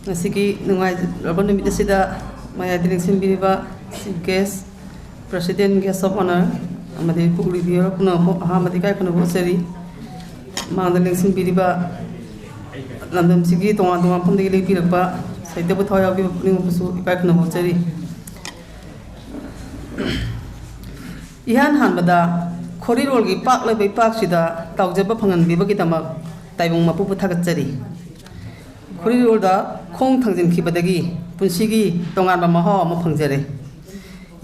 Nasiki nungai urban limit sida mayadring simbiriba guest president guest of honor amadi pugli biyo kuno hamadi kai kuno boseri mandaling simbiriba landam sigi tonga tonga pumdi le pirapa saite bu thoya bi ning busu kai kuno boseri ihan hanbada korirol gi pak le bai pak sida taujaba phangan biba ki tamak taibung mapu puthagatjari korirolda khong thangjin khibadagi punshigi tongan ba maho ma phangjare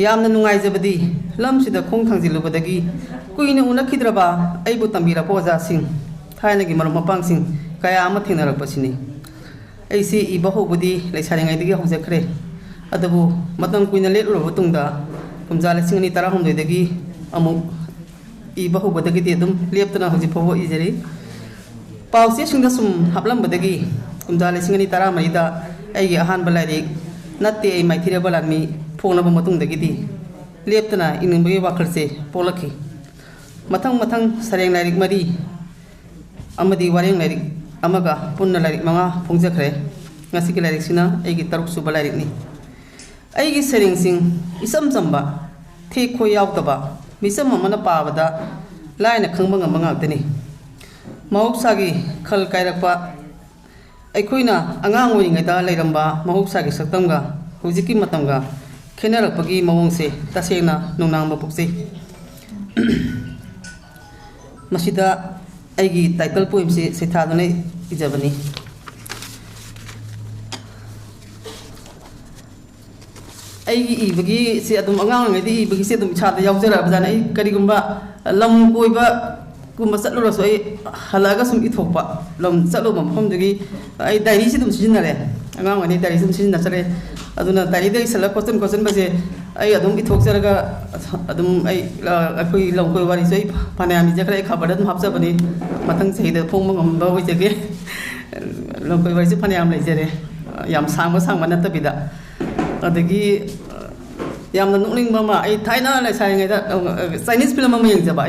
yamna nungaijabadi lamsida khong thangjilubadagi kuina unakidraba aibu tambira poja sing thainagi marum mapang sing kaya ama thinarak pasini aisi ibahobudi leisaringai digi haujakhre adabu matam kuina letro butungda kumjala singni tarahumdoi dagi amuk ibahobadagi ti dum leptana hauji phobo ijari pausi singda sum haplam badagi kumjala singni tara maida ai ahan balari natte ai maithira balami phona ba matung dagi di leptana iningbi wakharse polakhi mathang mathang sareng larik mari amadi wareng larik amaga punna larik manga phongjakhre ngasi ki larik sina ai gi taruk su balarik ni ai gi sereng sing isam samba the khoi yaw taba misam amana pabada laina khangba ngam ngak tani mahopsagi khal kairakpa ꯑꯩꯈꯣꯏꯅ ꯑꯉꯥꯡ ꯑꯣꯏꯔꯤꯉꯩꯗ ꯂꯩꯔꯝꯕ ꯃꯍꯧꯁꯥꯒꯤ ꯁꯛꯇꯝꯒ ꯍꯧꯖꯤꯛꯀꯤ ꯃꯇꯝꯒ ꯈꯦꯠꯅꯔꯛꯄꯒꯤ ꯃꯑꯣꯡꯁꯦ ꯇꯁꯦꯡꯅ ꯅꯨꯡꯅꯥꯡꯕ ꯄꯣꯛꯆꯩ ꯃꯁꯤꯗ ꯑꯩꯒꯤ ꯇꯥꯏꯇꯜ ꯄꯣꯏꯝꯁꯤ ꯁꯩꯊꯥꯗꯨꯅ ꯏꯖꯕꯅꯤ ꯑꯩꯒꯤ ꯏꯕꯒꯤꯁꯤ ꯑꯗꯨꯝ ꯑꯉꯥꯡ ꯑꯣꯏꯔꯤꯉꯩꯗ ꯏꯕꯒꯤꯁꯤ ꯑꯗꯨꯝ ꯏꯁꯥꯗ ꯌꯥꯎꯖꯔꯛꯑꯕꯖꯥꯠꯅꯤ ꯑꯩ ꯀꯔꯤꯒꯨꯝꯕ ꯂꯝ ꯀꯣꯏꯕ ꯒꯨꯝꯕ ꯆꯠꯂꯨꯔꯁꯨ ꯑꯩ ꯍꯜꯂꯛꯑꯒ ꯁꯨꯝ ꯏꯊꯣꯛꯄ ꯂꯝ ꯆꯠꯂꯨꯕ ꯃꯐꯝꯗꯨꯒꯤ ꯑꯩ ꯗꯥꯏꯔꯤꯁꯤ ꯑꯗꯨꯝ ꯁꯤꯖꯤꯟꯅꯔꯦ ꯑꯉꯥꯡ ꯑꯣꯏꯔꯤꯉꯩ ꯗꯥꯏꯔꯤꯁꯤ ꯑꯗꯨꯝ ꯁꯤꯖꯤꯟꯅꯖꯔꯦ ꯑꯗꯨꯅ ꯗꯥꯏꯔꯤꯗ ꯏꯁꯜꯂꯒ ꯈꯣꯠꯆꯟꯕꯁꯦ ꯑꯩ ꯑꯗꯨꯝ ꯏꯊꯣꯛꯆꯔꯒ ꯑꯗꯨꯝ ꯑꯩꯈꯣꯏ ꯂꯝ ꯀꯣꯏ ꯋꯥꯔꯤꯁꯨ ꯑꯩ ꯐꯅꯌꯥꯝ ꯏꯖꯈ꯭ꯔꯦ ꯑꯩ ꯈꯕꯔꯗ ꯑꯗꯨꯝ ꯍꯥꯞꯆꯕꯅꯤ ꯃꯊꯪ ꯆꯍꯤꯗ ꯐꯣꯡꯕ ꯉꯝꯕ ꯑꯣꯏꯖꯒꯦ ꯂꯝ ꯀꯣꯏ ꯋꯥꯔꯤꯁꯨ ꯐꯅꯌꯥꯝ ꯂꯩꯖꯔꯦ ꯌꯥꯝ ꯁꯥꯡꯕ ꯅꯠꯇꯕꯤꯗ ꯑꯗꯒꯤ ꯌꯥꯝꯅ ꯅꯣꯛꯅꯤꯡꯕ ꯑꯃ ꯑꯩ ꯊꯥꯏꯅ ꯂꯩꯁꯥꯔꯤꯉꯩꯗ ꯆꯥꯏꯅꯤꯁ ꯐꯤꯂꯝ ꯑꯃ ꯌꯦꯡꯖꯕ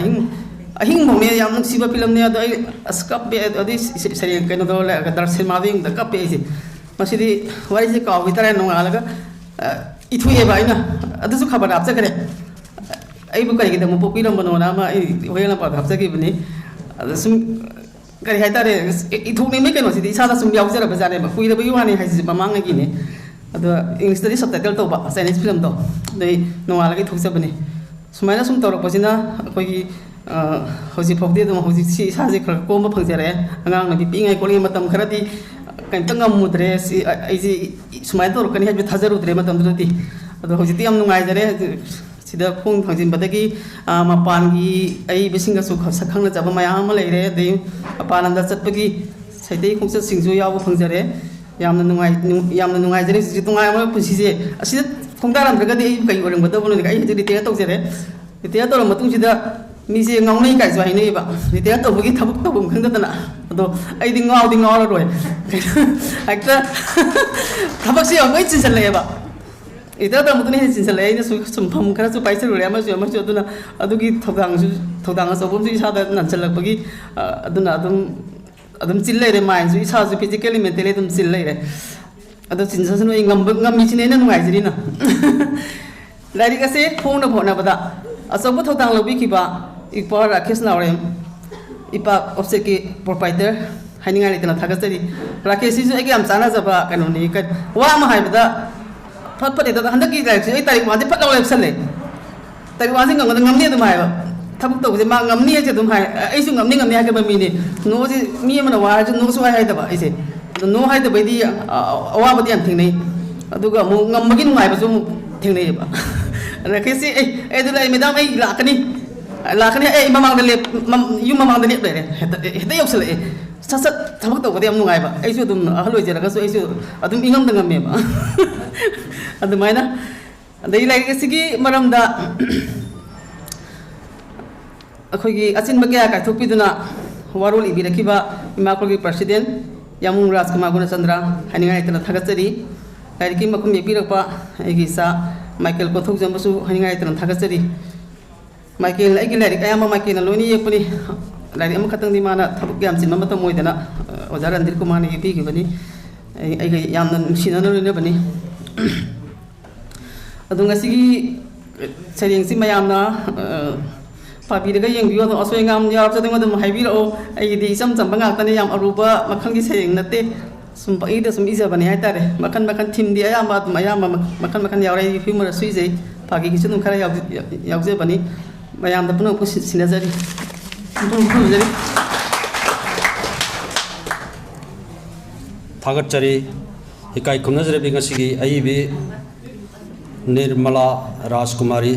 ꯑꯍꯤꯡꯕꯧꯅꯦ ꯌꯥꯝ ꯅꯨꯡꯁꯤꯕ ꯐꯤꯂꯝꯅꯦ ꯑꯗꯣ ꯑꯩ ꯑꯁ ꯀꯞꯄꯦ ꯑꯗꯨꯗꯩ ꯁꯩꯔꯦꯡ ꯀꯩꯅꯣꯗꯣ ꯗꯥꯔꯛ ꯁꯤꯅꯦꯃꯥꯗꯣ ꯌꯦꯡꯕꯗ ꯀꯞꯄꯦ ꯑꯩꯁꯦ ꯃꯁꯤꯗꯤ ꯋꯥꯔꯤꯁꯦ ꯀꯥꯎꯈꯤ ꯇꯥꯔꯦ ꯅꯣꯡꯉꯥꯜꯂꯒ ꯏꯊꯣꯛꯑꯦꯕ ꯑꯩꯅ ꯑꯗꯨꯁꯨ ꯈꯕꯔ ꯍꯥꯞꯆꯈ꯭ꯔꯦ ꯑꯩꯕꯨ ꯀꯔꯤꯒꯤꯗꯃꯛ ꯄꯣꯛꯄꯤꯔꯝꯕꯅꯣꯅ ꯑꯃ ꯑꯩ ꯋꯥꯌꯦꯜ ꯂꯝꯄꯥꯛꯇ ꯍꯥꯞꯆꯈꯤꯕꯅꯤ ꯑꯗ ꯁꯨꯝ ꯀꯔꯤ ꯍꯥꯏꯇꯥꯔꯦ ꯏꯊꯣꯛꯅꯤꯡꯕꯒꯤ ꯀꯩꯅꯣꯁꯤꯗꯤ ꯏꯁꯥꯗ ꯁꯨꯝ ꯌꯥꯎꯖꯔꯕꯖꯥꯠꯅꯦꯕ ꯀꯨꯏꯔꯕꯒꯤ ꯋꯥꯅꯤ ꯍꯥꯏꯁꯤꯁꯤ ꯃꯃꯥꯡꯉꯩꯒꯤꯅꯦ ꯑꯗꯣ ꯏꯪꯂꯤꯁꯇꯗꯤ ꯁꯕꯇꯥꯏꯇꯜ ꯇꯧꯕ ꯆꯥꯏꯅꯤꯁ ꯐꯤꯂꯝꯗꯣ ꯑꯗꯩ ꯅꯣꯡꯉꯥꯜꯂꯒ ꯏꯊꯣꯛꯆꯕꯅꯤ ꯁꯨꯃꯥꯏꯅ ꯁꯨꯝ ꯇꯧꯔꯛꯄꯁꯤꯅ ꯑꯩꯈꯣꯏꯒꯤ ꯍꯧꯖꯤꯛ ꯐꯥꯎꯗꯤ ꯑꯗꯨꯝ ꯍꯧꯖꯤꯛꯁꯤ ꯏꯁꯥꯁꯦ ꯈꯔ ꯀꯣꯝꯕ ꯐꯪꯖꯔꯛꯑꯦ ꯑꯉꯥꯡ ꯅꯨꯄꯤ ꯄꯤꯛꯏꯉꯩ ꯈꯣꯠꯂꯤꯉꯩ ꯃꯇꯝ ꯈꯔꯗꯤ ꯀꯩꯝꯇ ꯉꯝꯃꯨꯗ꯭ꯔꯦ ꯑꯩꯁꯦ ꯁꯨꯃꯥꯏꯅ ꯇꯧꯔꯛꯀꯅꯤ ꯍꯥꯏꯕ ꯊꯥꯖꯔꯨꯗ꯭ꯔꯦ ꯃꯇꯝꯗꯨꯗꯗꯤ ꯑꯗꯣ ꯍꯧꯖꯤꯛꯇꯤ ꯌꯥꯝ ꯅꯨꯡꯉꯥꯏꯖꯔꯦ ꯁꯤꯗ ꯈꯣꯡ ꯊꯥꯡꯖꯤꯟꯕꯗꯒꯤ ꯃꯄꯥꯟꯒꯤ ꯑꯏꯕꯁꯤꯡꯒꯁꯨ ꯁꯛ ꯈꯪꯅꯖꯕ ꯃꯌꯥꯝ ꯑꯃ ꯂꯩꯔꯦ ꯑꯗꯩ ꯃꯄꯥꯟ ꯂꯝꯗ ꯆꯠꯄꯒꯤ ꯁꯩꯇꯩ ꯈꯣꯡꯆꯠꯁꯤꯡꯁꯨ ꯌꯥꯎꯕ ꯐꯪꯖꯔꯦ ꯌꯥꯝꯅ ꯅꯨꯡꯉꯥꯏꯖꯔꯦ ꯍꯧꯖꯤꯛ ꯅꯨꯡꯉꯥꯏꯕ ꯄꯨꯟꯁꯤꯁꯦ ꯑꯁꯤꯗ ꯈꯣꯡꯗꯥꯔꯝꯗ꯭ꯔꯒꯗꯤ ꯑꯩ ꯀꯩ ꯑꯣꯏꯔꯝꯒꯗꯕꯅꯣ ꯑꯩ ꯍꯧꯖꯤꯛ ꯔꯤꯇꯥꯌꯔ ꯇꯧꯖꯔꯦ ꯔꯤꯇꯥꯌꯔ ꯇꯧꯔ ꯃꯇꯨꯡꯁꯤꯗ ꯃꯤꯁꯦ ꯉꯥꯎꯅꯩ ꯀꯥꯏꯁꯨ ꯍꯥꯏꯅꯩꯌꯦꯕ ꯔꯤꯇꯥꯌꯔ ꯇꯧꯕꯒꯤ ꯊꯕꯛ ꯇꯧꯐꯝ ꯈꯪꯗꯗꯅ ꯑꯗꯣ ꯑꯩꯗꯤ ꯉꯥꯎꯔꯔꯣꯏ ꯍꯦꯛꯇ ꯊꯕꯛꯁꯦ ꯌꯥꯝ ꯂꯣꯏ ꯆꯤꯟꯁꯤꯜꯂꯛꯑꯦꯕ ꯔꯤꯇꯥꯌꯔ ꯇꯧꯔ ꯃꯇꯨꯡꯗ ꯍꯦꯟꯅ ꯆꯤꯟꯁꯤꯜꯂꯛꯑꯦ ꯑꯩꯅꯁꯨ ꯁꯨꯝ ꯐꯝ ꯈꯔꯁꯨ ꯄꯥꯏꯁꯜꯂꯨꯔꯦ ꯑꯃꯁꯨ ꯑꯗꯨꯅ ꯑꯗꯨꯒꯤ ꯊꯧꯗꯥꯡ ꯑꯆꯧꯕ ꯑꯃꯁꯨ ꯏꯁꯥꯗ ꯅꯟꯁꯤꯜꯂꯛꯄꯒꯤ ꯑꯗꯨꯅ ꯑꯗꯨꯝ ꯆꯤꯜ ꯂꯩꯔꯦ ꯃꯥꯏꯟꯁꯨ ꯏꯁꯥꯁꯨ ꯐꯤꯖꯤꯀꯦꯜꯂꯤ ꯃꯦꯟꯇꯦꯜꯂꯤ ꯑꯗꯨꯝ ꯆꯤꯜ ꯂꯩꯔꯦ ꯑꯗꯣ ꯆꯤꯟꯖꯁꯅꯨ ꯑꯩ ꯉꯝꯃꯤꯁꯤꯅꯦ ꯑꯩꯅ ꯅꯨꯡꯉꯥꯏꯖꯔꯤꯅ ꯂꯥꯏꯔꯤꯛ ꯑꯁꯦ ꯐꯣꯡꯅꯕ ꯍꯣꯠꯅꯕꯗ ꯑꯆꯧꯕ ꯊꯧꯗꯥꯡ ꯂꯧꯕꯤꯈꯤꯕ ꯏꯄꯥ ꯔꯥꯀꯦꯁ ꯅꯥꯎꯔꯦꯝ ꯏꯄꯥ ꯑꯣꯞꯁꯦꯛꯀꯤ ꯄ꯭ꯔꯣꯄꯥꯏꯇꯔ ꯍꯥꯏꯅꯤꯡꯉꯥꯏ ꯂꯩꯇꯅ ꯊꯥꯒꯠꯆꯔꯤ ꯔꯥꯀꯦꯁꯁꯤꯁꯨ ꯑꯩꯒ ꯌꯥꯝ ꯆꯥꯟꯅꯖꯕ ꯀꯩꯅꯣꯅꯤ ꯋꯥ ꯑꯃ ꯍꯥꯏꯕꯗ ꯐꯠ ꯍꯦꯛꯇ ꯍꯟꯗꯛꯀꯤ ꯂꯥꯏꯔꯤꯛꯁꯦ ꯑꯩ ꯇꯥꯔꯤꯛ 1ꯁꯦ ꯐꯠ ꯂꯥꯎ ꯂꯦꯞꯁꯜꯂꯦ ꯇꯥꯔꯤꯛ 1ꯁꯦ ꯉꯝꯅꯤ ꯑꯗꯨꯝ ꯍꯥꯏꯕ ꯊꯕꯛ ꯇꯧꯕꯁꯦ ꯃꯥ ꯉꯝꯅꯤ ꯍꯥꯏꯁꯦ ꯑꯗꯨꯝ ꯍꯥꯏ ꯑꯩꯁꯨ ꯉꯝꯅꯤ ꯍꯥꯏꯒꯗꯕ ꯃꯤꯅꯤ ꯅꯣꯁꯦ ꯃꯤ ꯑꯃꯅ ꯋꯥ ꯍꯥꯏꯔꯁꯨ ꯅꯣꯁꯨ ꯍꯥꯏꯗꯕ ꯑꯩꯁꯦ ꯑꯗꯣ ꯅꯣ ꯍꯥꯏꯗꯕꯩꯗꯤ ꯑꯋꯥꯕꯗꯤ ꯌꯥꯝ ꯊꯦꯡꯅꯩ ꯑꯗꯨꯒ ꯑꯃꯨꯛ ꯉꯝꯕꯒꯤ ꯅꯨꯡꯉꯥꯏꯕꯁꯨ ꯑꯃꯨꯛ ꯊꯦꯡꯅꯩꯌꯦꯕ ꯔꯥꯀꯦꯁꯁꯤ ꯑꯩ ꯑꯗꯨ ꯂꯩ ꯃꯦꯗꯥꯝ ꯑꯩ ꯂꯥꯛꯀꯅꯤ ꯑꯩ ꯃꯃꯥꯡꯗ ꯌꯨꯝ ꯃꯃꯥꯡꯗ ꯂꯦꯞ ꯂꯩꯔꯦ ꯍꯦꯛꯇ ꯌꯧꯁꯜꯂꯛꯑꯦ ꯁꯠ ꯊꯕꯛ ꯇꯧꯕꯗ ꯌꯥꯝ ꯅꯨꯡꯉꯥꯏꯕ ꯑꯩꯁꯨ ꯑꯗꯨꯝ ꯑꯍꯜ ꯑꯣꯏꯖꯔꯒꯁꯨ ꯑꯩꯁꯨ ꯑꯗꯨꯝ ꯏꯉꯝꯗ ꯉꯝꯃꯦꯕ ꯑꯗꯨꯃꯥꯏꯅ ꯑꯗꯩ ꯂꯥꯏꯔꯤꯛ ꯑꯁꯤꯒꯤ ꯃꯔꯝꯗ ꯑꯩꯈꯣꯏꯒꯤ ꯑꯆꯤꯟꯕ ꯀꯌꯥ ꯀꯥꯏꯊꯣꯛꯄꯤꯗꯨꯅ ꯋꯥꯔꯣꯜ ꯏꯕꯤꯔꯛꯈꯤꯕ ꯏꯃꯥꯈꯣꯏꯒꯤ ꯄ꯭ꯔꯁꯤꯗꯦꯟ ꯌꯥꯃꯨꯡ ꯔꯥꯖꯀꯨꯃꯥꯔ ꯒꯨꯅꯆꯟꯗ꯭ꯔ ꯍꯥꯏꯅꯤꯡꯉꯥꯏ ꯂꯩꯇꯅ ꯊꯥꯒꯠꯆꯔꯤ ꯂꯥꯏꯔꯤꯛꯀꯤ ꯃꯈꯨꯝ ꯌꯦꯛꯄꯤꯔꯛꯄ ꯑꯩꯒꯤ ꯏꯆꯥ ꯃꯥꯏꯀꯦꯜ ꯀꯣꯊꯧꯖꯝꯕꯁꯨ ꯍꯥꯏꯅꯤꯡꯉꯥꯏ ꯂꯩꯇꯅ ꯊꯥꯒꯠꯆꯔꯤ ꯃꯥꯏꯀꯦꯜ ꯑꯩꯒꯤ ꯂꯥꯏꯔꯤꯛ ꯑꯌꯥꯝꯕ ꯃꯥꯏꯀꯦꯜꯅ ꯂꯣꯏꯅ ꯌꯦꯛꯄꯅꯤ ꯂꯥꯏꯔꯤꯛ ꯑꯃꯈꯛꯇꯪꯗꯤ ꯃꯥꯅ ꯊꯕꯛ ꯌꯥꯝ ꯆꯤꯟꯕ ꯃꯇꯝ ꯑꯣꯏꯗꯅ ꯑꯣꯖꯥ ꯔꯟꯙꯤꯔ ꯀꯨꯃꯥꯔꯅ ꯌꯦꯛꯄꯤꯈꯤꯕꯅꯤ यामना नुसिना लोइनबनी अदो ngasiगी सरेंगसी मयामना पाबीरगा येंबियो अदो असोयंगाम यावजदंग अदुम हाइबिरो अइदी इचम Chamba ngaktane yam aruba makhangi sereng natte sum paida sum ijabani haitare makan thimdi ayamba adum ayamba makan yawrai humor suijei pagi gi chunum khara yawje bani mayam da puno sinajari थागतचरी इकाई खुमनजरे बिंगसिगी अइबी निर्मला राजकुमारी